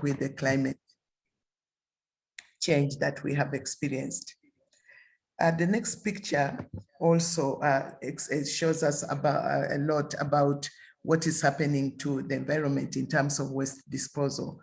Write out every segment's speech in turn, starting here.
with the climate change that we have experienced. The next picture also it shows us about a lot about what is happening to the environment in terms of waste disposal.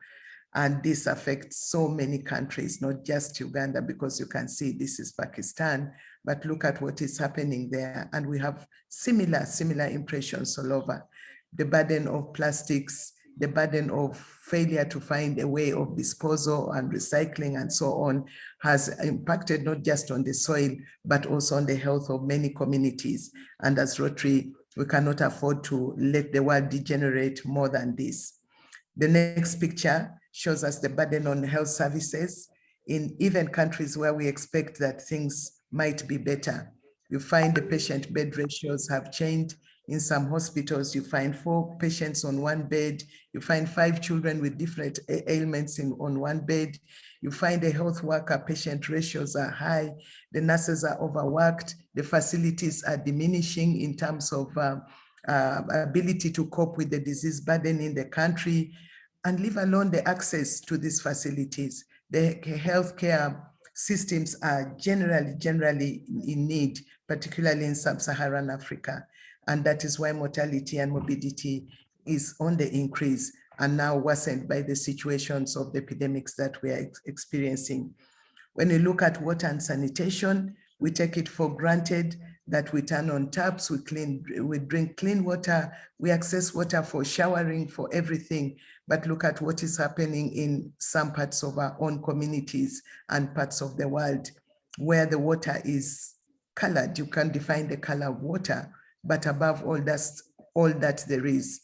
And this affects so many countries, not just Uganda, because you can see this is Pakistan, but look at what is happening there. And we have similar impressions all over. The burden of plastics, the burden of failure to find a way of disposal and recycling and so on has impacted not just on the soil, but also on the health of many communities. And as Rotary, we cannot afford to let the world degenerate more than this. The next picture shows us the burden on health services in even countries where we expect that things might be better. You find the patient bed ratios have changed. In some hospitals, you find 4 patients on one bed. You find 5 children with different ailments on one bed. You find the health worker patient ratios are high. The nurses are overworked. The facilities are diminishing in terms of ability to cope with the disease burden in the country, and leave alone the access to these facilities. The healthcare systems are generally in need, particularly in sub-Saharan Africa. And that is why mortality and morbidity is on the increase and now worsened by the situations of the epidemics that we are experiencing. When you look at water and sanitation, we take it for granted that we turn on taps, we drink clean water, we access water for showering, for everything. But look at what is happening in some parts of our own communities and parts of the world where the water is colored. You can't define the color of water, but above all, that's all that there is.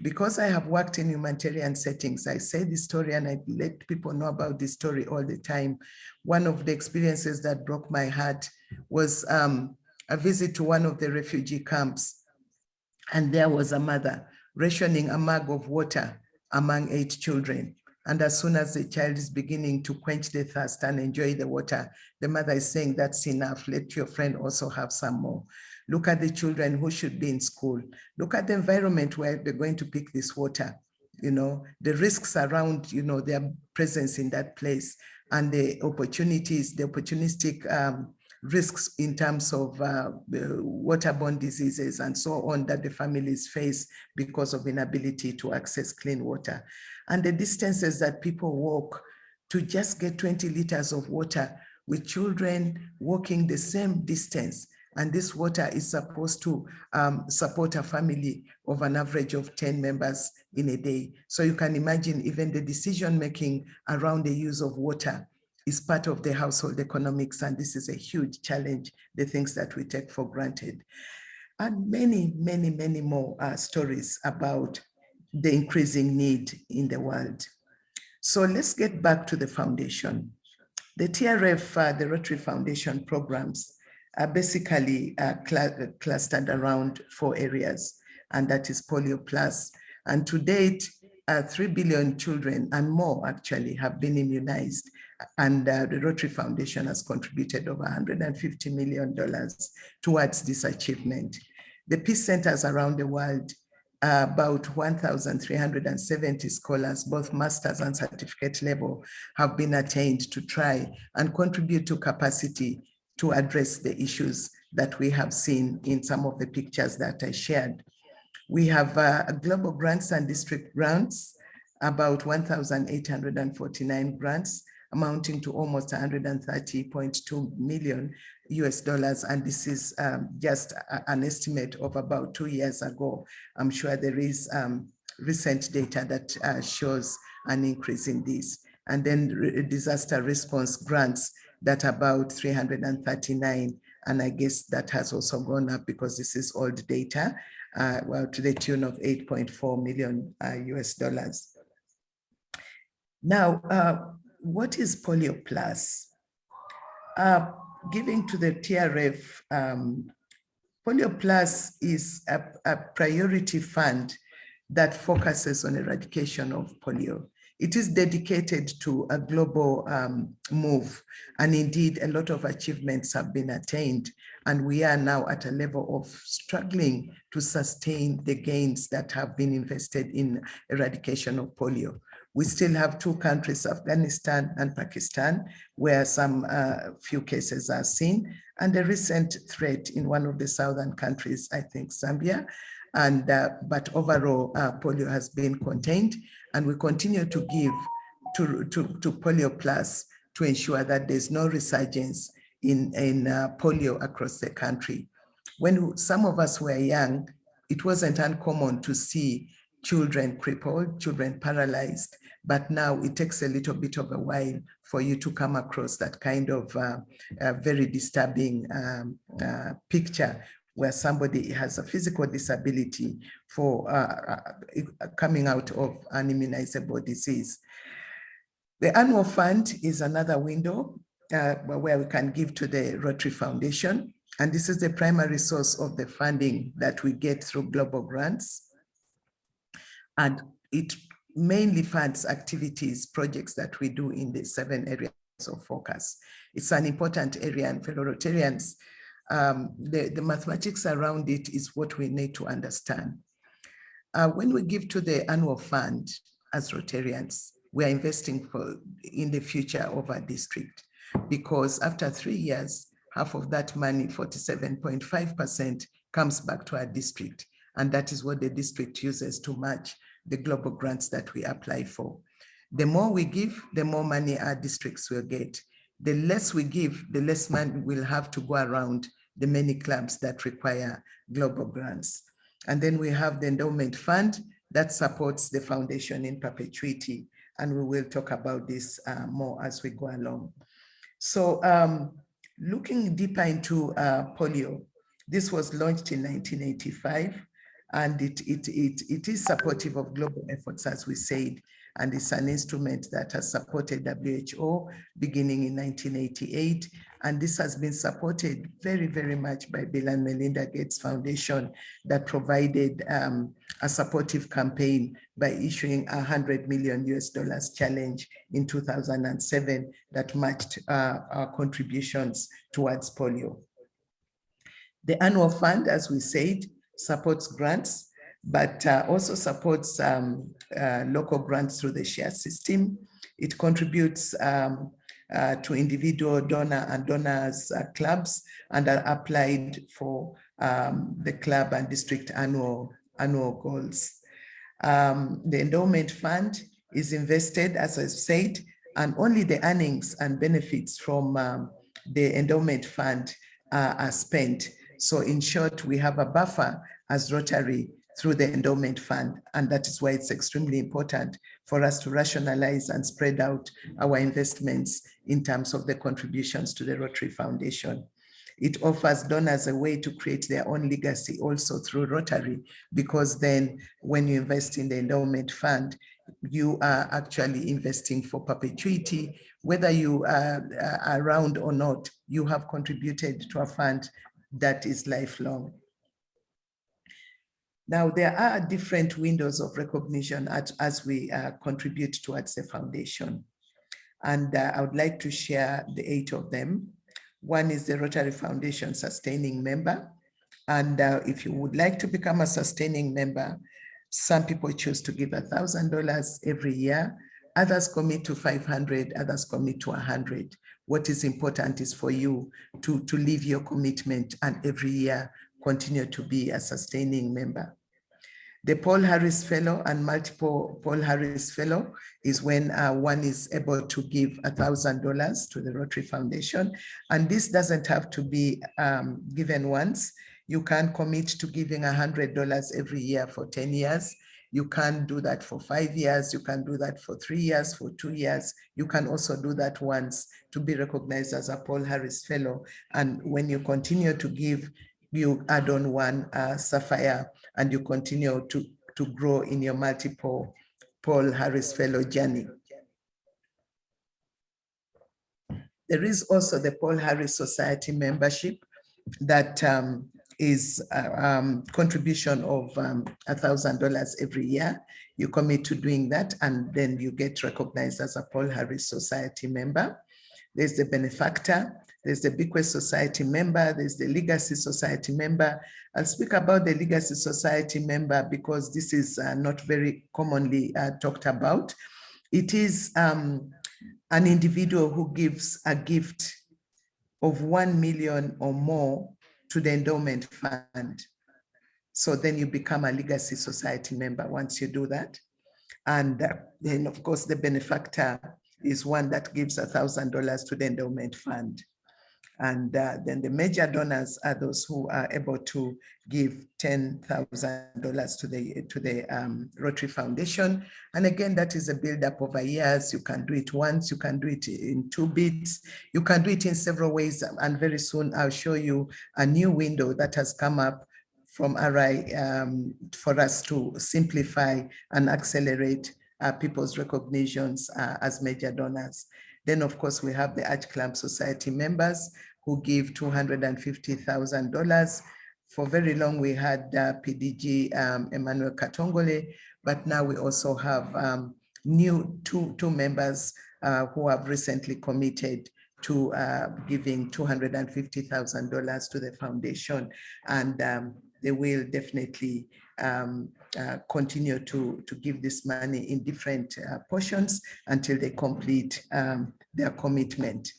Because I have worked in humanitarian settings, I say this story and I let people know about this story all the time. One of the experiences that broke my heart was a visit to one of the refugee camps. And there was a mother rationing a mug of water among 8 children. And as soon as the child is beginning to quench the thirst and enjoy the water, the mother is saying, that's enough, let your friend also have some more. Look at the children who should be in school. Look at the environment where they're going to pick this water. You know, the risks around, you know, their presence in that place and the opportunities, the opportunistic risks in terms of waterborne diseases and so on that the families face because of inability to access clean water. And the distances that people walk to just get 20 liters of water, with children walking the same distance. And this water is supposed to support a family of an average of 10 members in a day. So you can imagine even the decision-making around the use of water is part of the household economics. And this is a huge challenge, the things that we take for granted. And many more stories about the increasing need in the world. So let's get back to the foundation. The TRF, the Rotary Foundation programs, are basically clustered around 4 areas, and that is Polio Plus. And to date, 3 billion children and more actually have been immunized, and the Rotary Foundation has contributed over $150 million towards this achievement. The peace centers around the world, about 1,370 scholars, both master's and certificate level, have been attained to try and contribute to capacity to address the issues that we have seen in some of the pictures that I shared. We have global grants and district grants, about 1,849 grants, amounting to almost 130.2 million US dollars. And this is just an estimate of about 2 years ago. I'm sure there is recent data that shows an increase in this. And then disaster response grants, that about 339. And I guess that has also gone up because this is old data, well, to the tune of 8.4 million US dollars. Now, what is Polio Plus? Giving to the TRF, Polio Plus is a priority fund that focuses on eradication of polio. It is dedicated to a global move, and indeed a lot of achievements have been attained, and we are now at a level of struggling to sustain the gains that have been invested in eradication of polio. We still have two countries, Afghanistan and Pakistan, where some few cases are seen, and a recent threat in one of the southern countries, I think Zambia. And but overall, polio has been contained, and we continue to give to Polio Plus to ensure that there's no resurgence in polio across the country. When some of us were young, it wasn't uncommon to see children crippled, children paralyzed, but now it takes a little bit of a while for you to come across that kind of very disturbing picture where somebody has a physical disability for coming out of an immunizable disease. The annual fund is another window where we can give to the Rotary Foundation. And this is the primary source of the funding that we get through global grants. And it mainly funds activities, projects that we do in the 7 areas of focus. It's an important area, and fellow Rotarians, the mathematics around it is what we need to understand. When we give to the annual fund as Rotarians, we are investing in the future of our district, because after 3 years, half of that money, 47.5%, comes back to our district. And that is what the district uses to match the global grants that we apply for. The more we give, the more money our districts will get. The less we give, the less money we'll have to go around the many clubs that require global grants. And then we have the endowment fund that supports the foundation in perpetuity. And we will talk about this more as we go along. So looking deeper into polio, this was launched in 1985, and it is supportive of global efforts, as we said, and it's an instrument that has supported WHO beginning in 1988. And this has been supported very, very much by Bill and Melinda Gates Foundation that provided a supportive campaign by issuing $100 million challenge in 2007 that matched our contributions towards polio. The annual fund, as we said, supports grants, but also supports local grants through the share system. It contributes to individual donor and donors clubs, and are applied for the club and district annual goals. The endowment fund is invested, as I said, and only the earnings and benefits from the endowment fund are spent. So in short, we have a buffer as Rotary through the endowment fund, and that is why it's extremely important for us to rationalize and spread out our investments in terms of the contributions to the Rotary Foundation. It offers donors a way to create their own legacy also through Rotary, because then when you invest in the endowment fund, you are actually investing for perpetuity. Whether you are around or not, you have contributed to a fund that is lifelong. Now, there are different windows of recognition as we contribute towards the foundation. And I would like to share the 8 of them. One is the Rotary Foundation Sustaining Member. And if you would like to become a sustaining member, some people choose to give $1,000 every year. Others commit to 500, others commit to 100. What is important is for you to leave your commitment and every year continue to be a sustaining member. The Paul Harris Fellow and multiple Paul Harris Fellow is when one is able to give $1,000 to the Rotary Foundation. And this doesn't have to be given once. You can commit to giving $100 every year for 10 years. You can do that for 5 years. You can do that for 3 years, for 2 years. You can also do that once to be recognized as a Paul Harris Fellow. And when you continue to give, you add on one sapphire, and you continue to grow in your multiple Paul Harris Fellow journey. There is also the Paul Harris Society membership that is a contribution of $1,000 every year. You commit to doing that, and then you get recognized as a Paul Harris Society member. There's the Benefactor, there's the Bequest Society member, there's the Legacy Society member. I'll speak about the Legacy Society member because this is not very commonly talked about. It is an individual who gives a gift of 1 million or more to the endowment fund. So then you become a legacy society member once you do that. And then of course the benefactor is one that gives $1,000 to the endowment fund. And then the major donors are those who are able to give $10,000 to the Rotary Foundation. And again, that is a build-up over years. You can do it once, you can do it in 2 bits, you can do it in several ways. And very soon I'll show you a new window that has come up from RI for us to simplify and accelerate people's recognitions as major donors. Then, of course, we have the Arch Club Society members who give $250,000. For very long, we had PDG Emmanuel Katongole, but now we also have new two members who have recently committed to giving $250,000 to the foundation. And they will definitely continue to give this money in different portions until they complete their commitment.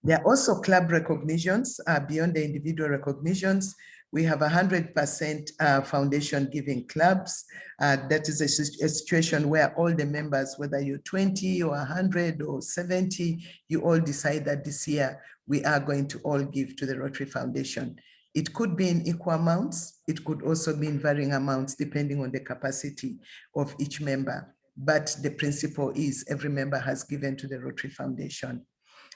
There are also club recognitions beyond the individual recognitions. We have 100% foundation giving clubs. That is a situation where all the members, whether you're 20 or 100 or 70, you all decide that this year we are going to all give to the Rotary Foundation. It could be in equal amounts. It could also be in varying amounts depending on the capacity of each member. But the principle is every member has given to the Rotary Foundation.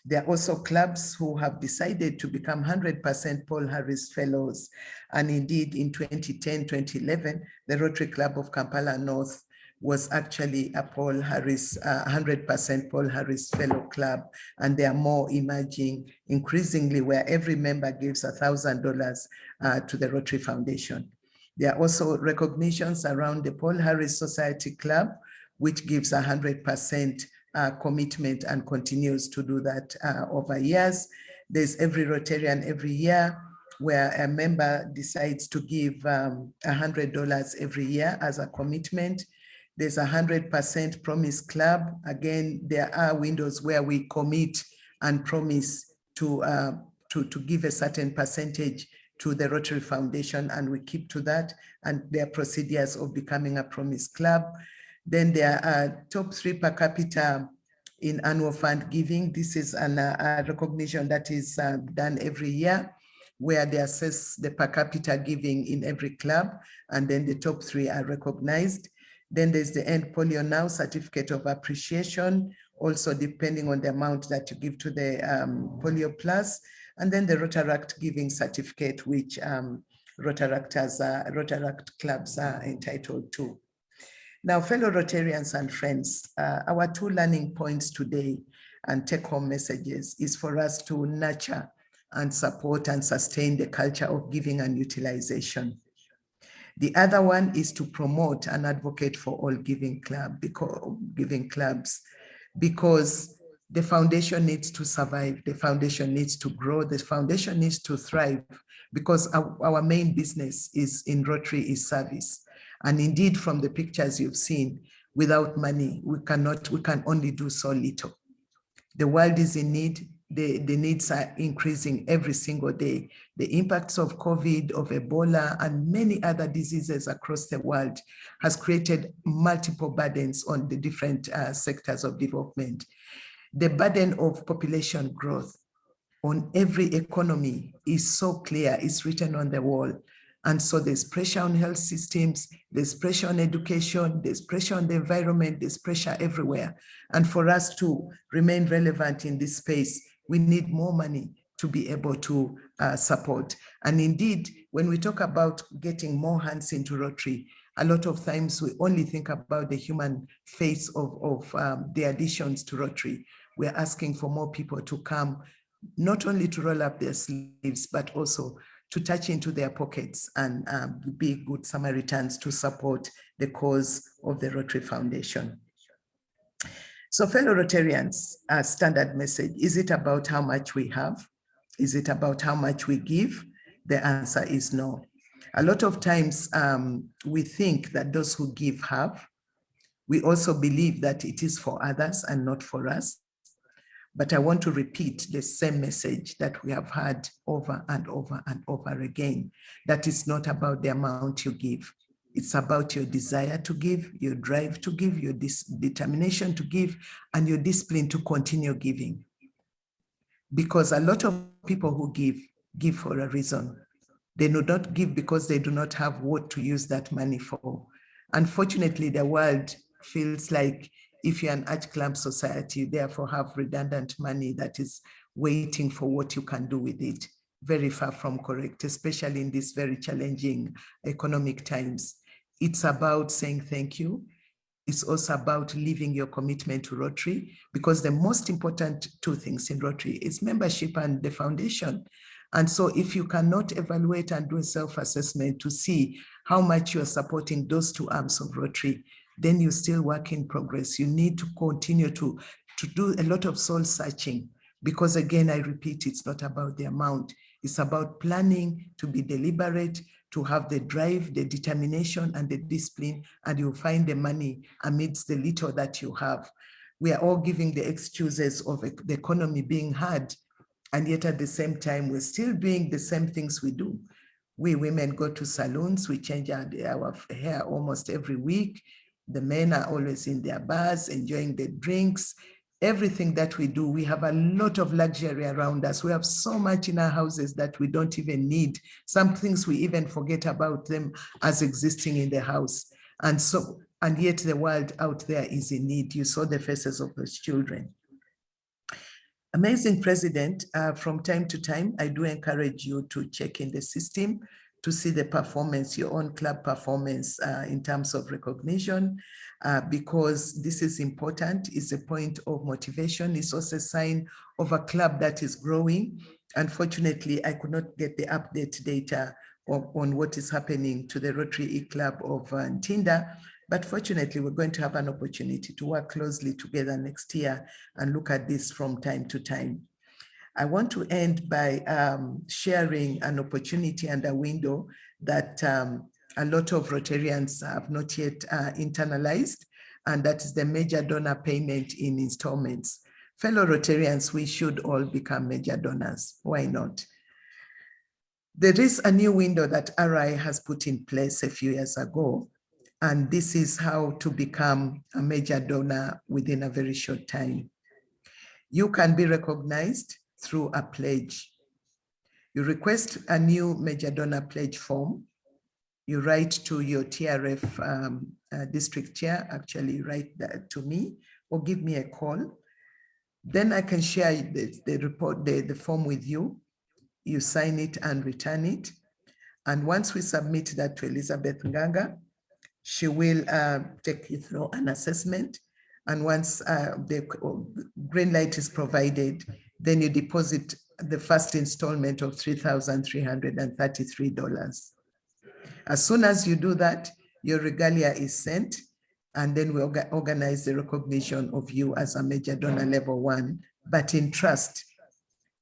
There are also clubs who have decided to become 100% Paul Harris Fellows. And indeed, in 2010, 2011, the Rotary Club of Kampala North was actually a Paul Harris, 100% Paul Harris Fellow Club. And there are more emerging increasingly where every member gives $1,000 to the Rotary Foundation. There are also recognitions around the Paul Harris Society Club, which gives 100% commitment and continues to do that over years. There's every Rotarian every year where a member decides to give $100 every year as a commitment. There's 100% Promise Club. Again, there are windows where we commit and promise to give a certain percentage to the Rotary Foundation, and we keep to that. And there are procedures of becoming a Promise Club. Then there are top 3 per capita in annual fund giving. This is a recognition that is done every year where they assess the per capita giving in every club, and then the top 3 are recognized. Then there's the End Polio Now Certificate of Appreciation, also depending on the amount that you give to the Polio Plus, and then the Rotaract Giving Certificate, which Rotaract clubs are entitled to. Now, fellow Rotarians and friends, our 2 learning points today and take-home messages is for us to nurture and support and sustain the culture of giving and utilization. The other one is to promote and advocate for all giving clubs because the foundation needs to survive, the foundation needs to grow, the foundation needs to thrive, because our main business is in Rotary is service. And indeed, from the pictures you've seen, without money, we can only do so little. The world is in need. The needs are increasing every single day. The impacts of COVID, of Ebola, and many other diseases across the world has created multiple burdens on the different sectors of development. The burden of population growth on every economy is so clear, it's written on the wall. And so there's pressure on health systems, there's pressure on education, there's pressure on the environment, there's pressure everywhere. And for us to remain relevant in this space, we need more money to be able to support. And indeed, when we talk about getting more hands into Rotary, a lot of times we only think about the human face of the additions to Rotary. We're asking for more people to come, not only to roll up their sleeves, but also to touch into their pockets and be good Samaritans to support the cause of the Rotary Foundation. So fellow Rotarians, standard message, is it about how much we have? Is it about how much we give? The answer is no. A lot of times we think that those who give have, We also believe that it is for others and not for us. But I want to repeat the same message that we have heard over and over and over again, that it's not about the amount you give. It's about your desire to give, your drive to give, your determination to give, and your discipline to continue giving. Because a lot of people who give for a reason. They do not give because they do not have what to use that money for. Unfortunately, the world feels like if you're an Arch Club society, you therefore have redundant money that is waiting for what you can do with it. Very far from correct, especially in these very challenging economic times. It's about saying thank you. It's also about living your commitment to Rotary, because the most important two things in Rotary is membership and the foundation. And so if you cannot evaluate and do a self-assessment to see how much you're supporting those two arms of Rotary, then you still work in progress. You need to continue to do a lot of soul searching, because again, I repeat, it's not about the amount. It's about planning, to be deliberate, to have the drive, the determination, and the discipline, and you'll find the money amidst the little that you have. We are all giving the excuses of the economy being hard, and yet at the same time, we're still doing the same things we do. We women go to salons, we change our hair almost every week. The men are always in their bars, enjoying the drinks. Everything that we do, we have a lot of luxury around us. We have so much in our houses that we don't even need. Some things we even forget about them as existing in the house. And yet the world out there is in need. You saw the faces of those children. Amazing President, from time to time, I do encourage you to check in the system to see the performance, your own club performance in terms of recognition, because this is important. It's a point of motivation. It's also a sign of a club that is growing. Unfortunately, I could not get the update data on what is happening to the Rotary E-Club of Ntinda, but fortunately, we're going to have an opportunity to work closely together next year and look at this from time to time. I want to end by sharing an opportunity and a window that a lot of Rotarians have not yet internalized, and that is the major donor payment in installments. Fellow Rotarians, we should all become major donors. Why not? There is a new window that RI has put in place a few years ago, and this is how to become a major donor within a very short time. You can be recognized through a pledge. You request a new major donor pledge form. You write to your TRF district chair, actually write that to me or give me a call. Then I can share the form with you. You sign it and return it. And once we submit that to Elizabeth Nganga, she will take you through an assessment. And once the green light is provided, then you deposit the first installment of $3,333. As soon as you do that, your regalia is sent, and then we organize the recognition of you as a major donor level 1, but in trust.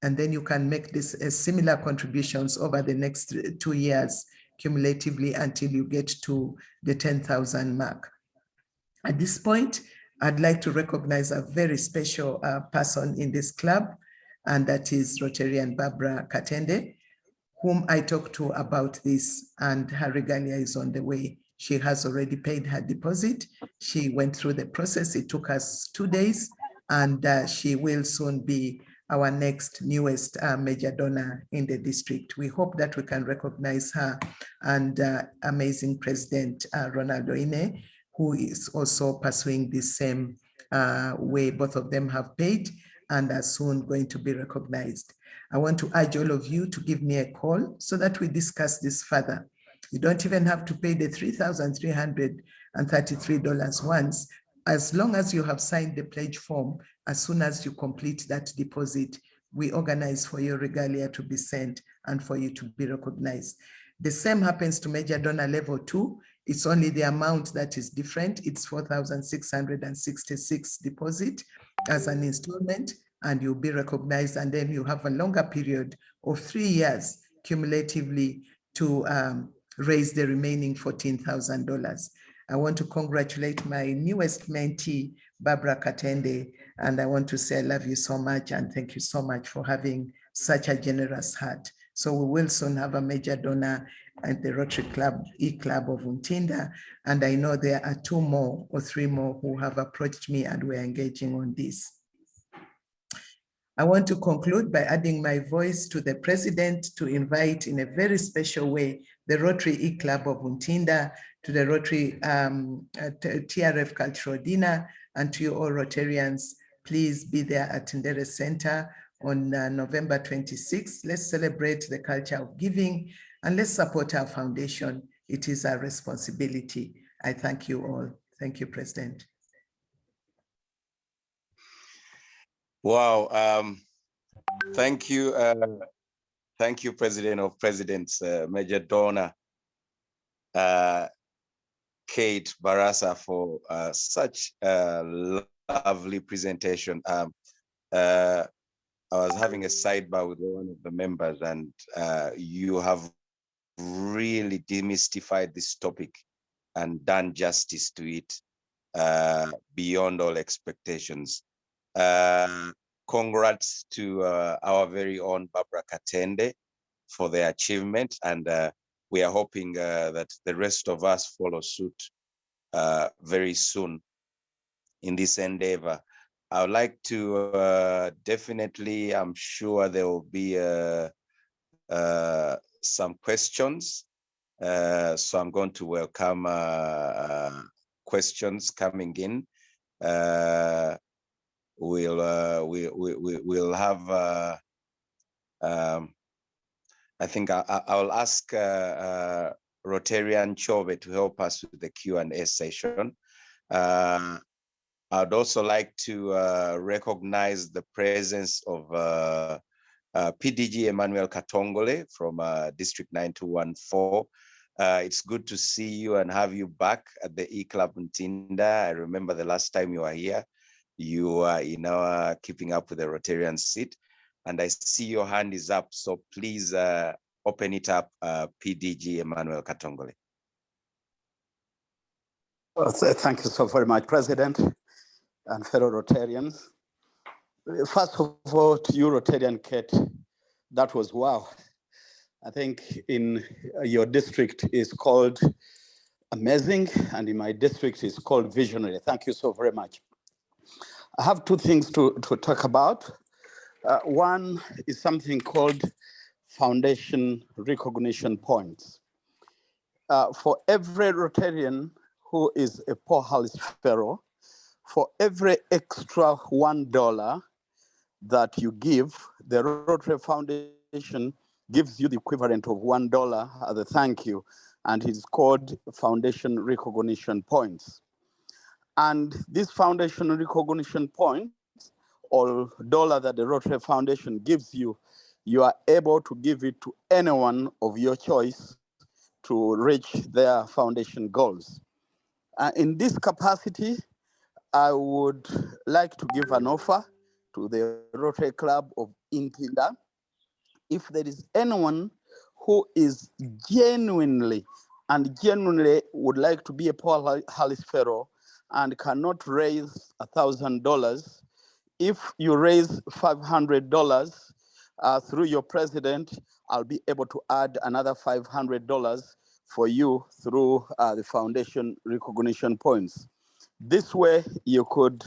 And then you can make this similar contributions over the next 2 years cumulatively until you get to the 10,000 mark. At this point, I'd like to recognize a very special person in this club, and that is Rotarian Barbara Katende, whom I talked to about this, and her regalia is on the way. She has already paid her deposit. She went through the process. It took us 2 days, and she will soon be our next newest major donor in the district. We hope that we can recognize her and amazing President Ronaldo Ine, who is also pursuing the same way. Both of them have paid and are soon going to be recognized. I want to urge all of you to give me a call so that we discuss this further. You don't even have to pay the $3,333 once. As long as you have signed the pledge form, as soon as you complete that deposit, we organize for your regalia to be sent and for you to be recognized. The same happens to major donor level 2. It's only the amount that is different. It's 4,666 deposit as an installment, and you'll be recognized. And then you have a longer period of 3 years cumulatively to raise the remaining $14,000. I want to congratulate my newest mentee, Barbara Katende, and I want to say I love you so much and thank you so much for having such a generous heart. So we will soon have a major donor at the Rotary Club, E-Club of Untinda, and I know there are 2 more or 3 more who have approached me and we're engaging on this. I want to conclude by adding my voice to the president to invite in a very special way the Rotary E-Club of Untinda to the Rotary TRF Cultural Dinner, and to you all Rotarians, please be there at Ndere Center on November 26th. Let's celebrate the culture of giving and let's support our foundation. It is our responsibility. I thank you all. Thank you, President. Wow. Thank you, President of Presidents, Major Donor Kate Barasa, for such a lovely presentation. I was having a sidebar with one of the members, and you have really demystified this topic and done justice to it beyond all expectations. Congrats to our very own Barbara Katende for their achievement, and we are hoping that the rest of us follow suit very soon in this endeavor. I would like to definitely, I'm sure there will be some questions. So I'm going to welcome questions coming in. We'll have, I think I'll ask Rotarian Chove to help us with the Q&A session. I'd also like to recognize the presence of PDG Emmanuel Katongole from District 9214. It's good to see you and have you back at the E-Club Ntinda. I remember the last time you were here, you were in our Keeping Up with the Rotarian seat, and I see your hand is up, so please open it up, PDG Emmanuel Katongole. Well, thank you so very much, President and fellow Rotarians. First of all, to you, Rotarian Kate, that was wow. I think in your district is called amazing, and in my district is called visionary. Thank you so very much. I have 2 things to talk about. One is something called foundation recognition points. For every Rotarian who is a Paul Harris Fellow, for every extra $1 that you give, the Rotary Foundation gives you the equivalent of $1 as a thank you, and it's called foundation recognition points. And this foundation recognition points, or dollar that the Rotary Foundation gives you, you are able to give it to anyone of your choice to reach their foundation goals. In this capacity, I would like to give an offer to the Rotary Club of Ntinda. If there is anyone who is genuinely would like to be a Paul Harris Fellow and cannot raise $1,000, if you raise $500 through your president, I'll be able to add another $500 for you through the foundation recognition points. This way, you could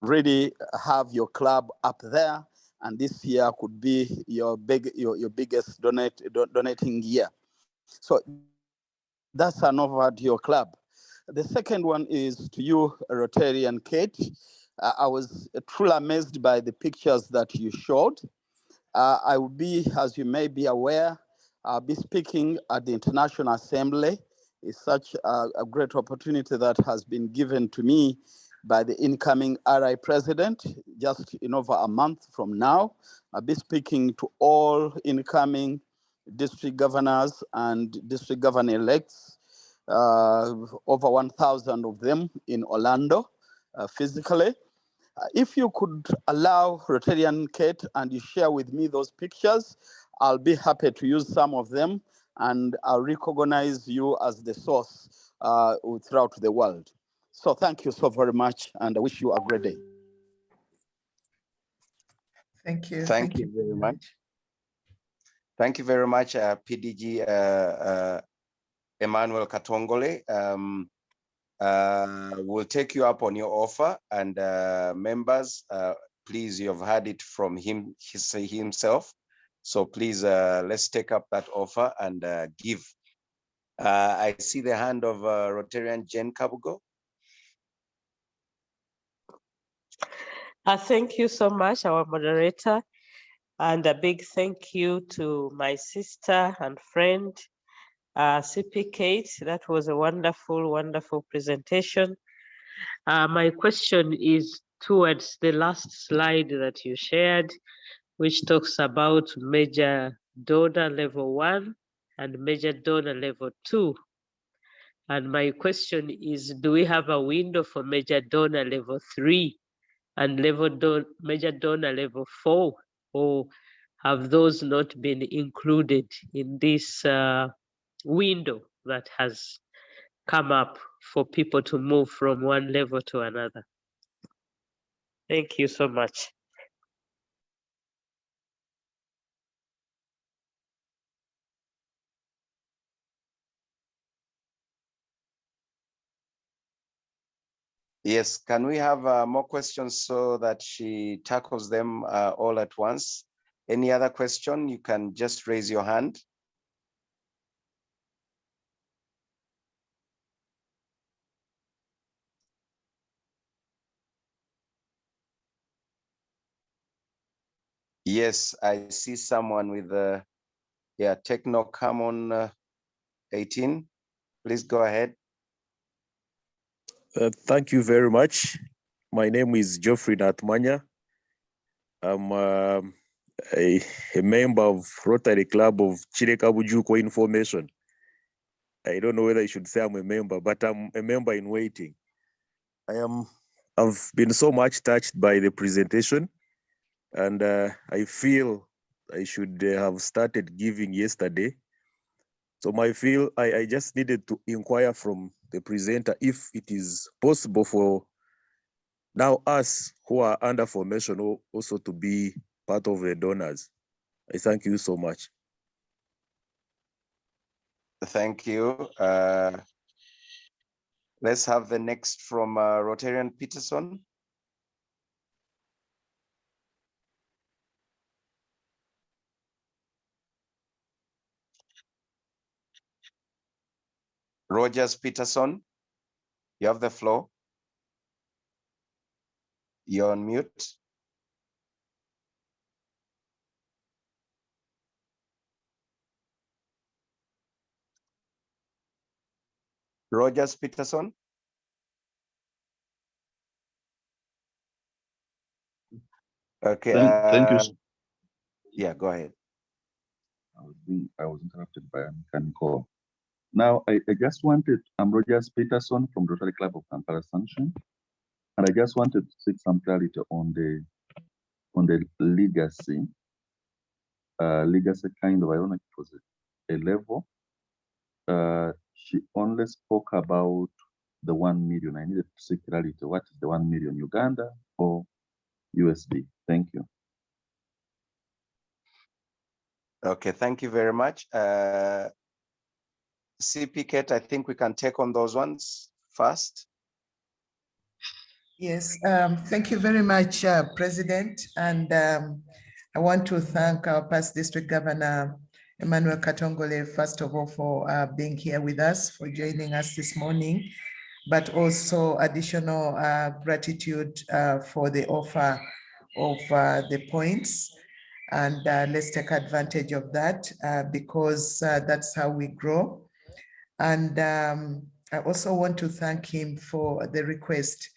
really have your club up there, and this year could be your biggest donating year. So that's an offer to your club. The second one is to you, Rotarian Kate. I was truly amazed by the pictures that you showed. I will be, as you may be aware, I'll be speaking at the International Assembly. It's such a great opportunity that has been given to me by the incoming RI president just in over a month from now. I'll be speaking to all incoming district governors and district governor-elects, over 1,000 of them in Orlando physically. If you could allow Rotarian Kate and you share with me those pictures, I'll be happy to use some of them, and I'll recognize you as the source throughout the world. So thank you so very much, and I wish you a great day. Thank you. Thank you very much. Thank you very much, PDG Emmanuel Katongole. We'll take you up on your offer, and members, please, you've heard it from him himself. So please, let's take up that offer and give. I see the hand of Rotarian Jane Kabugo. Thank you so much, our moderator, and a big thank you to my sister and friend, CP Kate. That was a wonderful, wonderful presentation. My question is towards the last slide that you shared, which talks about major donor level 1 and major donor level 2. And my question is, do we have a window for major donor level 3 and major donor level 4, or have those not been included in this window that has come up for people to move from one level to another? Thank you so much. Yes, can we have more questions so that she tackles them all at once? Any other question? You can just raise your hand. Yes, I see someone with Techno Common 18. Please go ahead. Thank you very much. My name is Geoffrey Natmanya. I'm a member of Rotary Club of Chirekabujuko Information. I don't know whether I should say I'm a member, but I'm a member in waiting. I've been so much touched by the presentation, and I feel I should have started giving yesterday. So I just needed to inquire from the presenter if it is possible for now us who are under formation also to be part of the donors. I thank you so much. Thank you. Let's have the next from Rotarian Peterson. Rogers Peterson, you have the floor. You're on mute. Rogers Peterson. Okay. Thank you. Yeah, go ahead. I was interrupted by a mechanical call. Now, I just wanted, I'm Rogers Peterson from Rotary Club of Kampala Sunshine, and I just wanted to seek some clarity on the legacy. Legacy kind of, I don't know if it was a level. She only spoke about the 1 million. I needed to seek clarity. What is the 1 million, Uganda or USD? Thank you. Okay, thank you very much. CP Kate, I think we can take on those ones first. Yes, thank you very much, President. And I want to thank our past district governor, Emmanuel Katongole, first of all, for being here with us, for joining us this morning, but also additional gratitude for the offer of the points. And let's take advantage of that because that's how we grow. And I also want to thank him for the request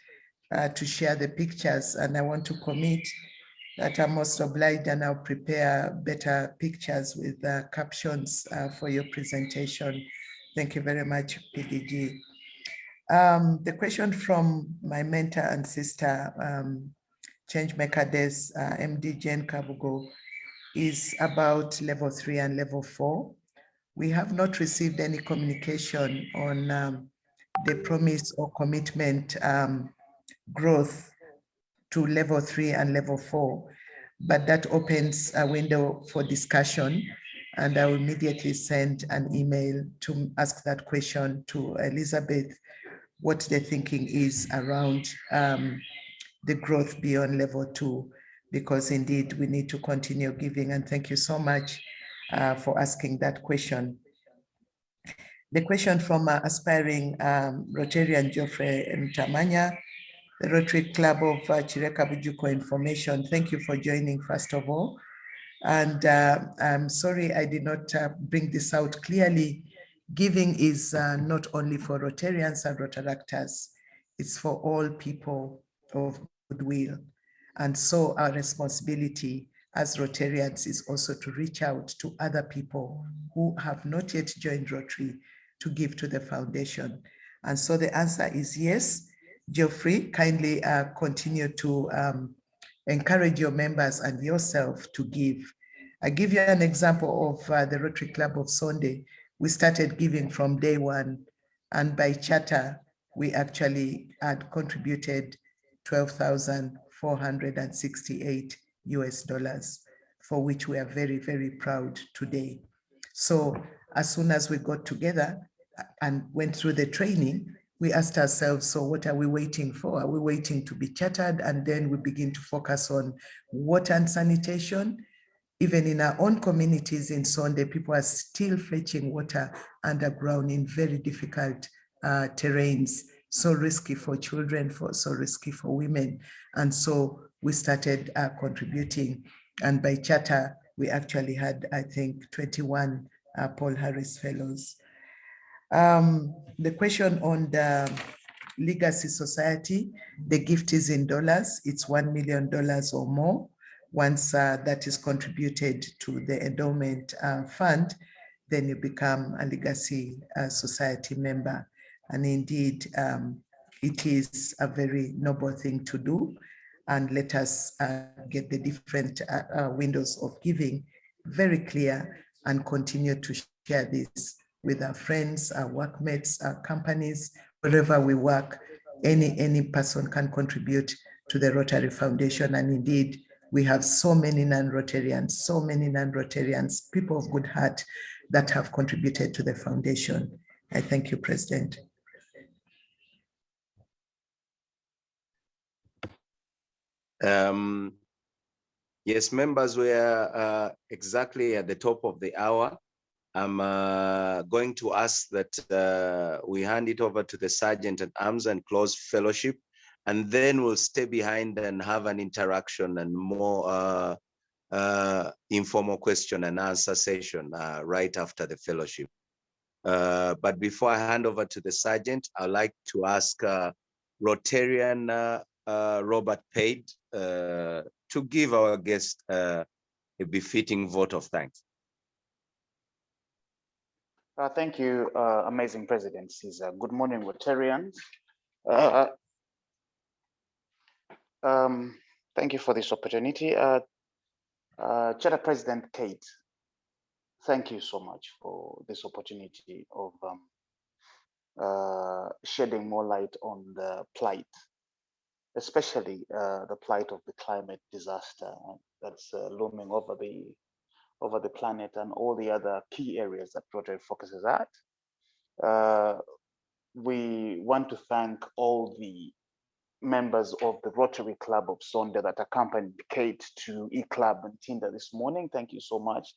to share the pictures. And I want to commit that I'm most obliged and I'll prepare better pictures with captions for your presentation. Thank you very much, PDG. The question from my mentor and sister, Changemaker Des, MD Jane Kabugo, is about level 3 and level 4. We have not received any communication on the promise or commitment growth to level 3 and level 4. But that opens a window for discussion, and I will immediately send an email to ask that question to Elizabeth, what the thinking is around the growth beyond level 2, because indeed we need to continue giving. And thank you so much for asking that question. The question from aspiring Rotarian Geoffrey Ntamanya, the Rotary Club of Chireka Bujuko Information. Thank you for joining, first of all. And I'm sorry I did not bring this out clearly. Giving is not only for Rotarians and Rotaractors, it's for all people of goodwill. And so our responsibility as Rotarians is also to reach out to other people who have not yet joined Rotary to give to the foundation. And so the answer is yes. Geoffrey, kindly continue to encourage your members and yourself to give. I give you an example of the Rotary Club of Sonde. We started giving from day one, and by charter, we actually had contributed $12,468 US, for which we are very, very proud today. So as soon as we got together and went through the training, we asked ourselves, so what are we waiting for? Are we waiting to be chartered? And then we begin to focus on water and sanitation. Even in our own communities in Sonde, people are still fetching water underground in very difficult terrains, so risky for children, so risky for women. And so we started contributing. And by charter, we actually had, I think, 21 Paul Harris Fellows. The question on the Legacy Society, the gift is in dollars. It's $1 million or more. Once that is contributed to the endowment fund, then you become a Legacy Society member. And indeed, it is a very noble thing to do. And let us get the different windows of giving very clear and continue to share this with our friends, our workmates, our companies, wherever we work. Any person can contribute to the Rotary Foundation. And indeed, we have so many non-Rotarians, people of good heart that have contributed to the foundation. I thank you, President. Yes, members, we are exactly at the top of the hour. I'm going to ask that we hand it over to the Sergeant at Arms and close fellowship, and then we'll stay behind and have an interaction and more informal question and answer session right after the fellowship. But before I hand over to the Sergeant, I'd like to ask Rotarian Robert Pate to give our guest a befitting vote of thanks. Thank you, amazing President Caesar. Good morning, Rotarians. Thank you for this opportunity. Charter President Kate, thank you so much for this opportunity of shedding more light on the plight, especially the plight of the climate disaster that's looming over the planet and all the other key areas that Rotary focuses at. We want to thank all the members of the Rotary Club of Sonde that accompanied Kate to eClub and Tinder this morning. Thank you so much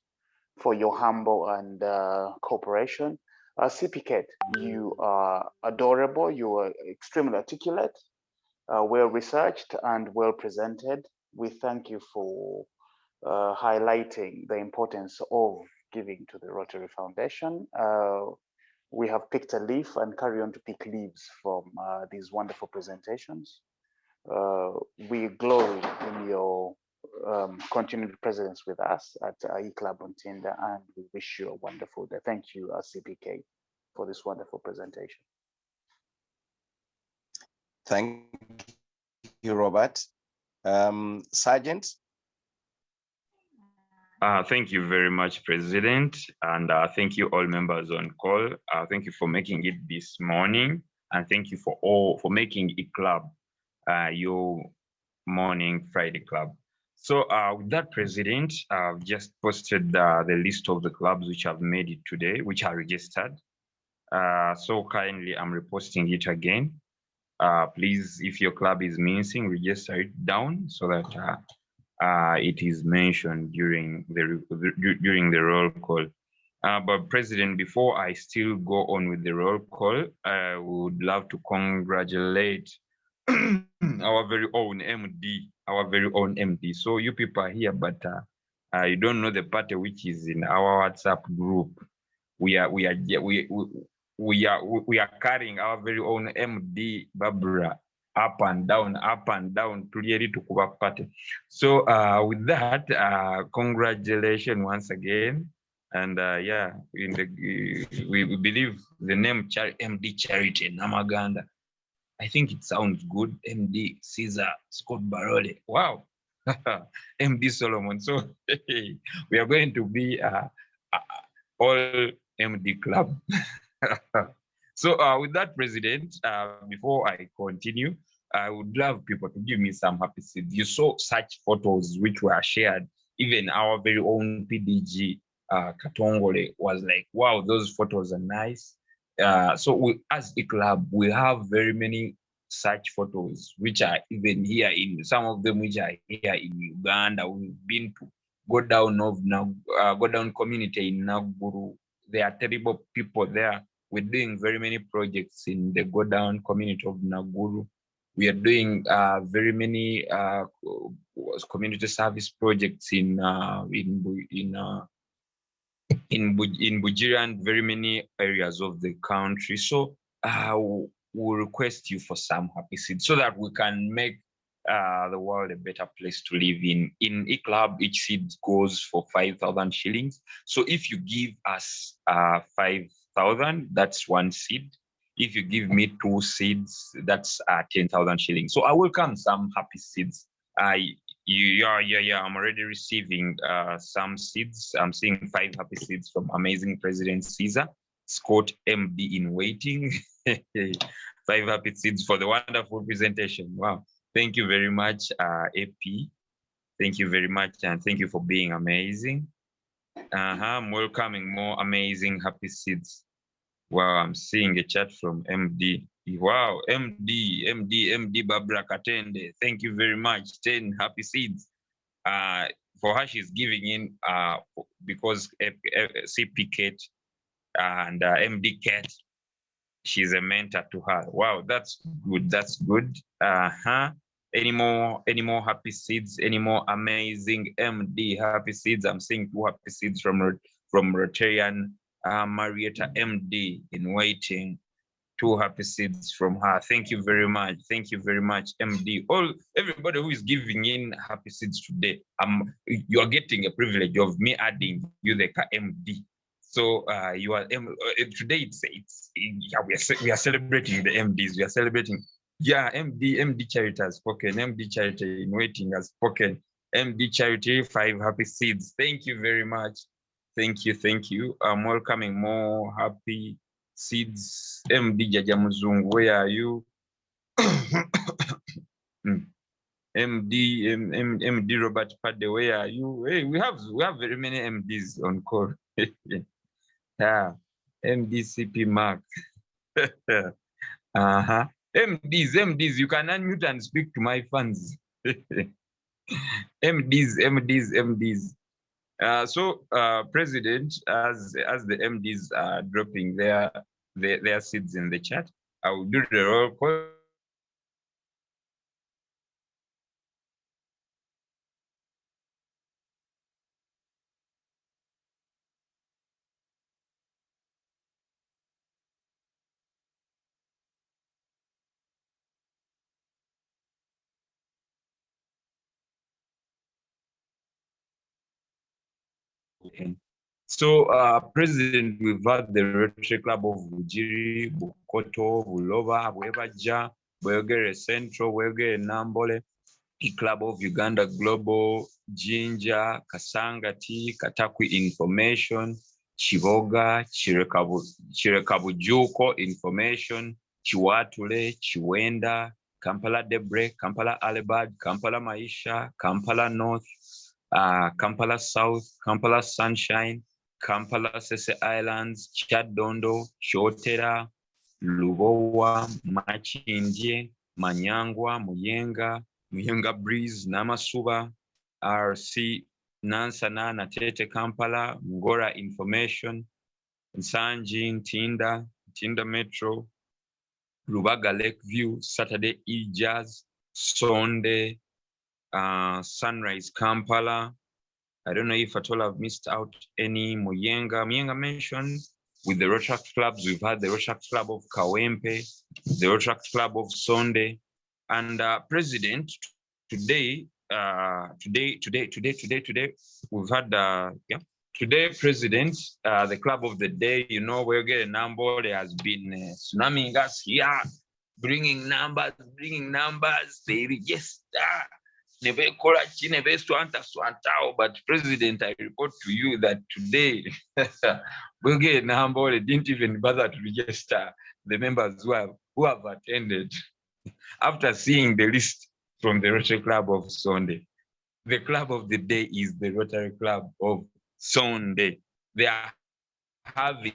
for your humble and cooperation. CP Kate, you are adorable. You are extremely articulate, well researched and well presented. We thank you for highlighting the importance of giving to the Rotary Foundation. We have picked a leaf and carry on to pick leaves from these wonderful presentations. We glory in your continued presence with us at eClub on Tinder, and we wish you a wonderful day. Thank you, CPK, for this wonderful presentation. Thank you, Robert. Sergeant? Thank you very much, President, and thank you all members on call. Thank you for making it this morning. and thank you for making E-Club your morning Friday club. So with that, President, I've just posted the list of the clubs which have made it today, which are registered. So kindly, I'm reposting it again. Please, if your club is missing, register it down so that it is mentioned during the roll call. But President, before I still go on with the roll call, I would love to congratulate our very own MD. So you people are here, but you don't know the party which is in our WhatsApp group. We are carrying our very own MD Barbara up and down, clearly to Kuba party. So with that, congratulations once again. And yeah, we believe the name MD Charity Namaganda. I think it sounds good. MD Caesar Scott Barole. Wow. MD Solomon. So we are going to be all MD club. So with that, President, before I continue, I would love people to give me some happy seeds. You saw such photos which were shared. Even our very own PDG Katongole was like, wow, those photos are nice. So we, as a club, we have very many such photos, which are even here in some of them, which are here in Uganda. We've been to go down community in Naguru. There are terrible people there. We're doing very many projects in the go down community of Naguru. We are doing very many community service projects in Bujuria and very many areas of the country. So we'll request you for some happy seeds so that we can make the world a better place to live in. In E-Club, each seed goes for 5,000 shillings. So if you give us 5,000, that's one seed. If you give me 2 seeds, that's 10,000 shillings. So I welcome some happy seeds. Yeah, I'm already receiving some seeds. I'm seeing 5 happy seeds from amazing President Caesar, Scott MD in waiting. 5 happy seeds for the wonderful presentation. Wow. Thank you very much, AP. Thank you very much, and thank you for being amazing. I'm welcoming more amazing happy seeds. Wow, I'm seeing a chat from MD. Wow, MD Barbara Katende. Thank you very much. 10 happy seeds. For her, she's giving in because CP Kate and MD Kate, she's a mentor to her. Wow, that's good. That's good. Any more happy seeds? Any more amazing MD happy seeds? I'm seeing 2 happy seeds from Rotarian Marietta MD in waiting. 2 happy seeds from her. Thank you very much. Thank you very much, MD. Everybody who is giving in happy seeds today, you are getting a privilege of me adding you the MD. So you are today. We are celebrating the MDs. We are celebrating. Yeah, MD Charity has spoken. MD Charity in waiting has spoken. MD Charity, 5 happy seeds. Thank you very much. Thank you. I'm welcoming more happy seeds. MD Jaja Muzungu, where are you? MD Robert Pade, where are you? Hey, we have very many MDs on call. Yeah, MDCP Mark. MDs, you can unmute and speak to my fans. MDs. So, President, as the MDs are dropping their seeds in the chat, I will do the roll call. So, President, we've had the Rotary Club of Bujiri, Bukoto, Bulova, Bwebaja, Bwegere Central, Bwegere Nambole, E-Club of Uganda Global, Jinja, Kasangati, Katakwi Information, Chivoga, Chirekabujuko Information, Chiwatule, Chiwenda, Kampala Debre, Kampala Alebad, Kampala Maisha, Kampala North, Kampala South, Kampala Sunshine, Kampala Sese Islands, Chadondo, Chotera, Lubowa, Machinje, Manyangwa, Muyenga Breeze, Namasuba, RC, Nansana, Natete Kampala, Ngora Information, Nsanji, Tinda Metro, Rubaga Lakeview, Saturday E-Jazz, Sunday, Sunrise Kampala. I don't know if at all I've missed out any. Muyenga mentioned with the Rotaract clubs. We've had the Rotaract Club of Kawempe, the Rotaract Club of Sunday, and President, today, we've had, today, President, the Club of the Day, you know, we're getting a number, there has been tsunami us here, bringing numbers, they register. But President, I report to you that today, we'll get a number, they didn't even bother to register the members who have attended. After seeing the list from the Rotary Club of Sunday, the Club of the Day is the Rotary Club of Sunday. They are having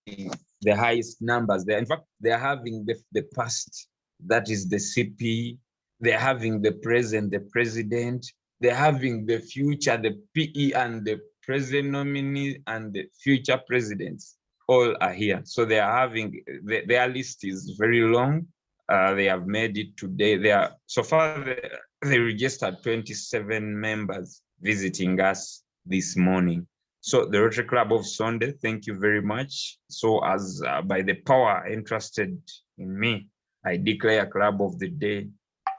the highest numbers there. In fact, they are having the past, that is the CP, they're having the present, the president, they're having the future, the PE and the present nominee and the future presidents, all are here. So they are having, their list is very long. They have made it today. They are, so far, they registered 27 members visiting us this morning. So the Rotary Club of Sunday, thank you very much. So as by the power entrusted in me, I declare Club of the Day,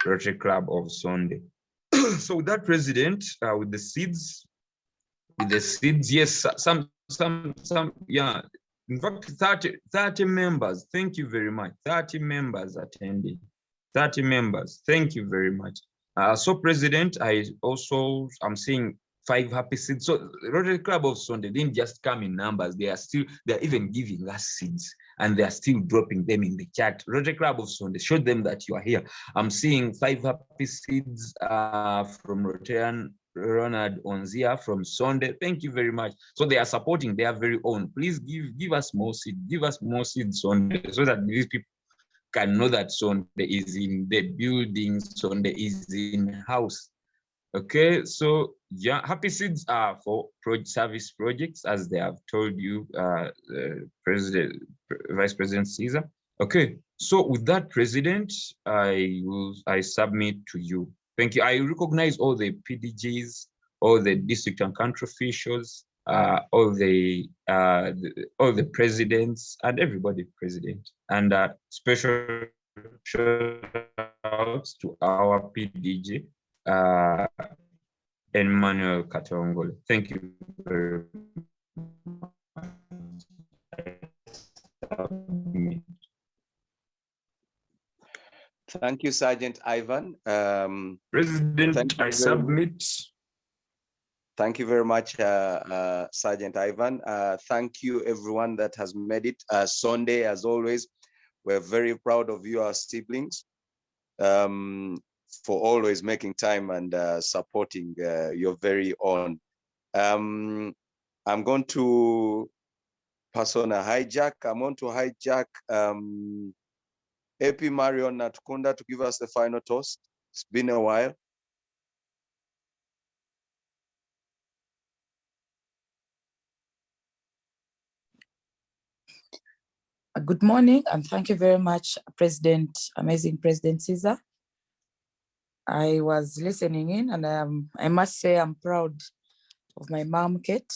Rotary Club of Sunday. So with that, President, with the seeds, yes, some, yeah. In fact, 30 members, thank you very much. 30 members attending, 30 members, thank you very much. So President, I'm seeing 5 happy seeds. So the Rotary Club of Sunday didn't just come in numbers, they're even giving us seeds and they're still dropping them in the chat. Rotary Club of Sunday, show them that you are here. I'm seeing 5 happy seeds from Rotarian Ronald Onzia from Sunday. Thank you very much. So they are supporting their very own. Please give us more seeds. Give us more seeds Sunday so that these people can know that Sunday is in the building, Sunday is in house. Okay, so yeah, happy seeds are for service projects, as they have told you, Vice President Caesar. Okay, so with that, President, I submit to you. Thank you. I recognize all the PDGs, all the district and country officials, all the presidents and everybody president, and special shout outs to our PDG, Emmanuel Katongole. Thank you very much. Thank you, Sergeant Ivan. President, I submit. Thank you very much, Sergeant Ivan. Thank you, everyone that has made it. Sunday, as always, we're very proud of you, our siblings, for always making time and supporting your very own. I'm going to pass on a hijack. I'm going to hijack AP Marion Natukunda to give us the final toast. It's been a while. Good morning, and thank you very much, amazing President Caesar. I was listening in, and I must say I'm proud of my mom, Kate.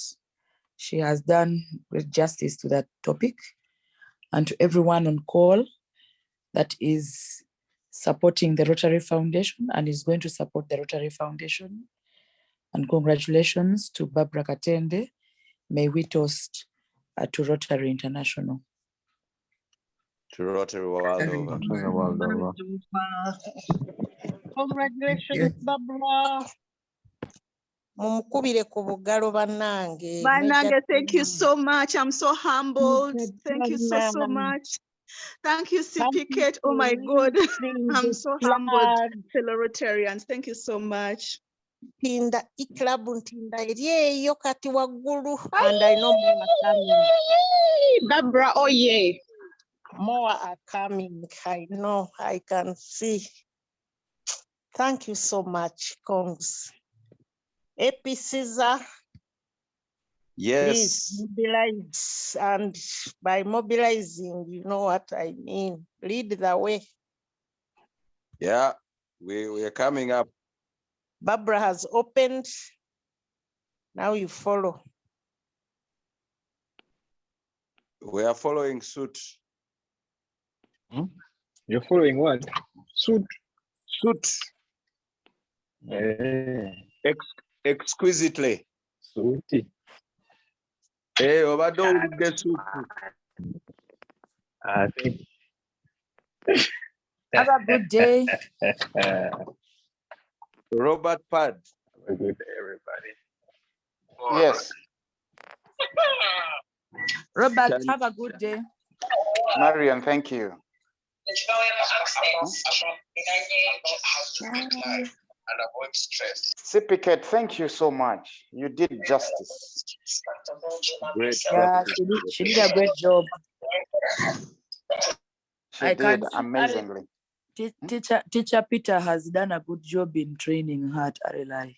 She has done great justice to that topic, and to everyone on call that is supporting the Rotary Foundation and is going to support the Rotary Foundation. And congratulations to Barbara Katende. May we toast to Rotary International. To Rotary World Over. Congratulations, Barbara. Banange, thank you so much. I'm so humbled. Thank you so much. Thank you, Thank CP you Kate. Oh for my God. reaching I'm the so humbled, flag. fellow Rotarians. Thank you so much. Ntinda iklabu ntinda eri eyo kati waggulu, and I know more are coming. Barbara, oh yeah. More are coming. I know, I can see. Thank you so much, Kongs. AP Caesar, please Yes. mobilize, and by mobilizing, you know what I mean. Lead the way. Yeah. We are coming up. Barbara has opened. Now you follow. We are following suit. You're following what? Suit. Suit. Exquisitely. Suit. Hey, obadde owulidde suit. I think. Have a good day. Robert Pad. Have a good day, everybody. Yes, Robert, Can- have a good day. Marion, thank you. CP Kate, thank you so much. You did justice. Great. Yeah, she did a great job. She I can did see- amazingly. Teacher Peter has done a good job in training her at RLI.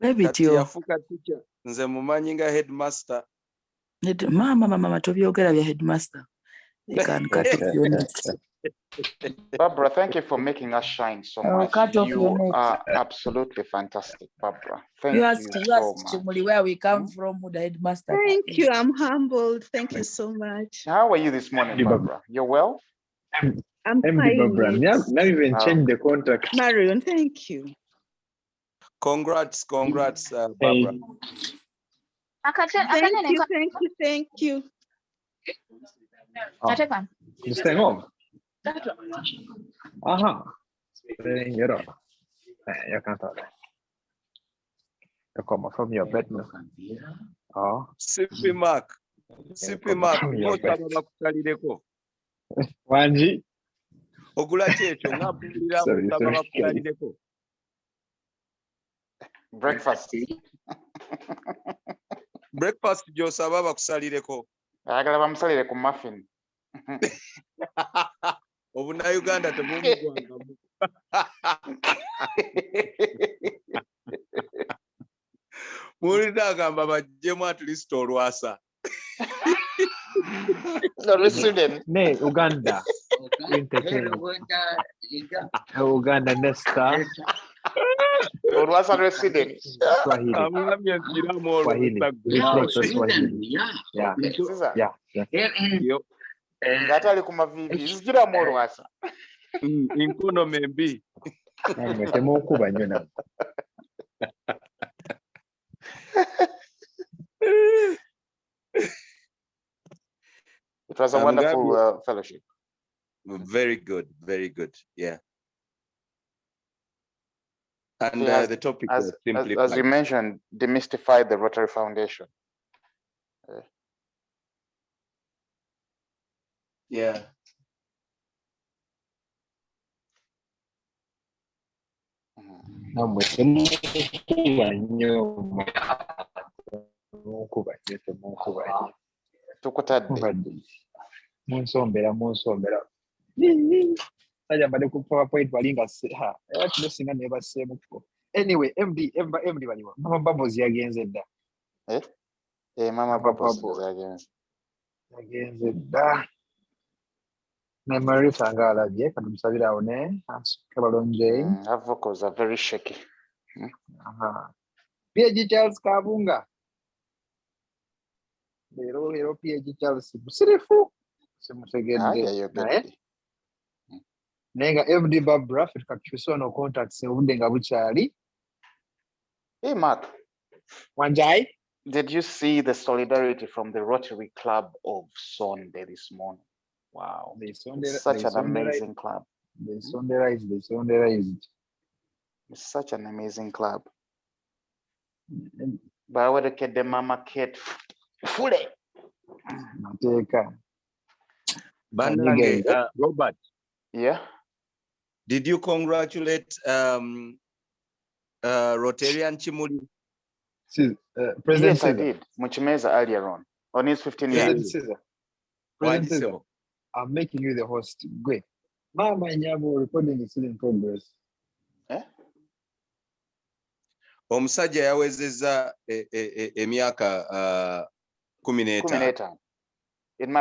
Maybe Kati tio. yafuuka teacher. Nze mumanyi nga headmaster. Mama, tobyogera bya headmaster. You can cut off your neck. Barbara, thank you for making us shine so Oh, much. cut off your You neck. are absolutely fantastic, Barbara. Thank You ask you so much. Chimuli where we come from, who the headmaster Thank is. you. I'm humbled. Thank you so much. How are you this morning, Barbara? You're well? I'm MD fine. Barbara. yes. Now even Oh. change the contract. Marion, thank you. Congrats, Barbara. Hey. Thank you. Oh, you staying home? You're up. You can't talk. You come from your bed now. Oh. CP Mark. CP Mark. Osaba bakusalireko. Wanji. Ogula kyekyo nga mpulira Sorry, osaba sorry. bakusalireko. Breakfast. Breakfast gy'osaba bakusalireko. Ayagala bamusalire ku muffin. Obunayuganda tebumugwangamu. Muwulidde agamba bajjemu at least olwasa. Ne Uganda. Uganda Nesta. Olwasa lw'Esweden. Swahili. Amulamye nsiramu Swahili. olwasa. Swahili. Yeah. Yo. Ng'ate ali ku maviivi nzigiramu olwasa. Enkono membi. Namwe temukuba nnyo namwe. It was a I'm wonderful glad fellowship. Very good, very good. Yeah. And See, as- the topic As, was as simplified. you mentioned, demystify the Rotary Foundation. Yeah. Namwe temukuba nnyo. Temukuba nnyo. Tukutadde. Munsombera. Sajja mbadde ku PowerPoint balinga kino singa nebaseemuko. Anyway, MD baliwa. Mama Bubbles yagenze dda. Mama Bubbles yagenze. Yagenze dda. Ne Marisa nga alabye katumusabira awo ne kabalonje. Her vocals are very shaky. PG Charles Kabunga. Leero PG Charles musirifu. Simutegedde. Naye nga MD Barbara ffe tukatukyuse ono contacts obudde nga bukyali. Hey, Mark. Wanjai? Did you see the solidarity from the Rotary Club of Sonde this morning? Wow. It's such an amazing club. They sonderized. It's such an amazing club. bawerekedde Mama Kate Fule. Mateeka. Banange, Robert, Yeah. did you congratulate Rotarian Chimuli? President Yes, I Caesar. did. Muchimeza earlier on his 15 President years. Caesar. Why President Caesar. so? I'm making you the host. Great. Mama Nyabo recording is still in progress. Omusajja yawezezza emyaka 15. In